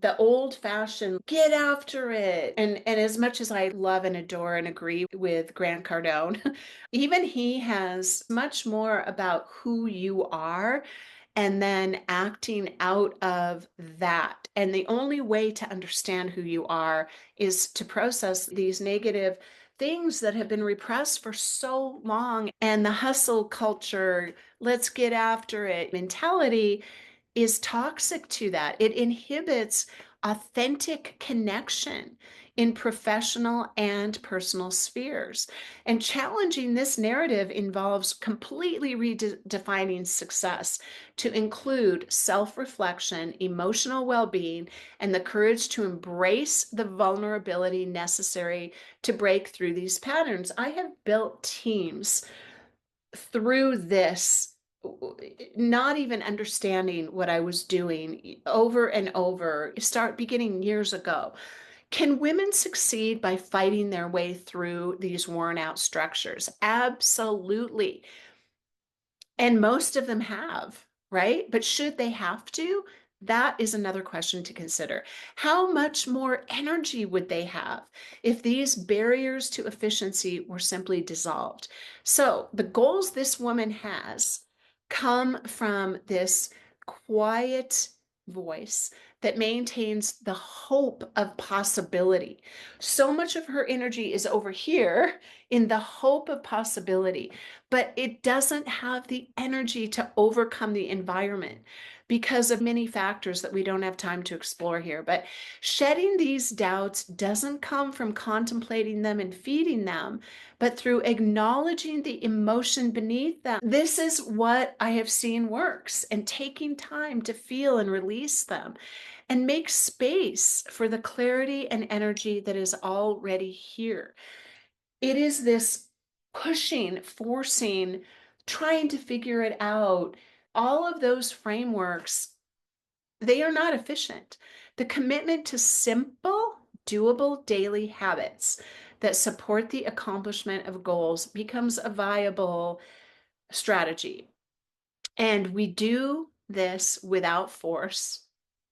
the old-fashioned get after it. And as much as I love and adore and agree with Grant Cardone, even he has much more about who you are and then acting out of that. And the only way to understand who you are is to process these negative things that have been repressed for so long. And the hustle culture, let's get after it mentality is toxic to that. It inhibits authentic connection in professional and personal spheres. And challenging this narrative involves completely redefining success to include self reflection, emotional well being, and the courage to embrace the vulnerability necessary to break through these patterns. I have built teams through this, not even understanding what I was doing over and over, start beginning years ago. Can women succeed by fighting their way through these worn out structures? Absolutely. And most of them have, right? But should they have to? That is another question to consider. How much more energy would they have if these barriers to efficiency were simply dissolved? So, the goals this woman has come from this quiet voice that maintains the hope of possibility. So much of her energy is over here in the hope of possibility, but it doesn't have the energy to overcome the environment because of many factors that we don't have time to explore here. But shedding these doubts doesn't come from contemplating them and feeding them, but through acknowledging the emotion beneath them. This is what I have seen works, and taking time to feel and release them and make space for the clarity and energy that is already here. It is this pushing, forcing, trying to figure it out. All of those frameworks, they are not efficient. The commitment to simple, doable daily habits that support the accomplishment of goals becomes a viable strategy. And we do this without force,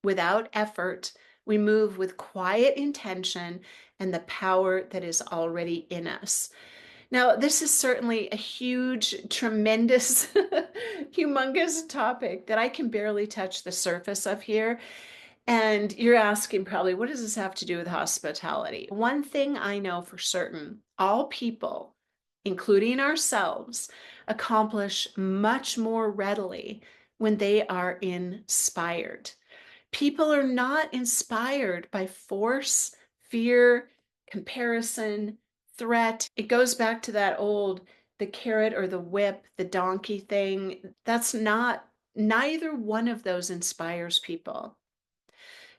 without effort. We move with quiet intention and the power that is already in us. Now, this is certainly a huge, tremendous, humongous topic that I can barely touch the surface of here. And you're asking probably, what does this have to do with hospitality? One thing I know for certain, all people, including ourselves, accomplish much more readily when they are inspired. People are not inspired by force, fear, comparison, threat. It goes back to that old, the carrot or the whip, the donkey thing. That's not, neither one of those inspires people.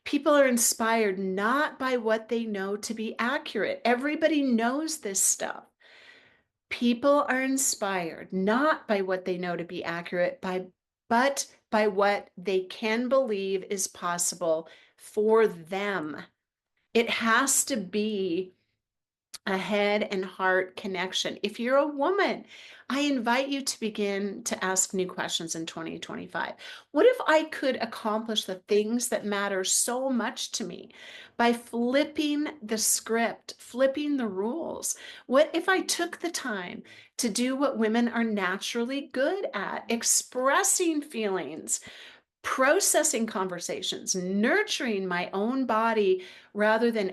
People are inspired not by what they know to be accurate. Everybody knows this stuff. People are inspired not by what they know to be accurate, but by what they can believe is possible for them. It has to be a head and heart connection. If you're a woman, I invite you to begin to ask new questions in 2025. What if I could accomplish the things that matter so much to me by flipping the script, flipping the rules? What if I took the time to do what women are naturally good at, expressing feelings, processing conversations, nurturing my own body rather than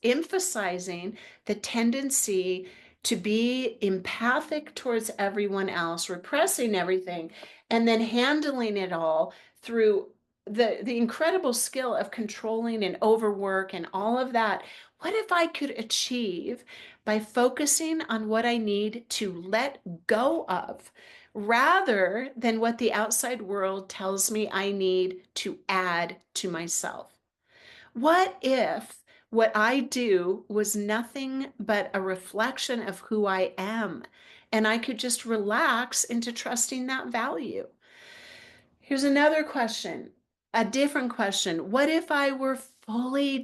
emphasizing the tendency to be empathic towards everyone else, repressing everything, and then handling it all through the incredible skill of controlling and overwork and all of that. What if I could achieve by focusing on what I need to let go of, rather than what the outside world tells me I need to add to myself? What if what I do was nothing but a reflection of who I am, and I could just relax into trusting that value? Here's another question, a different question. What if I were fully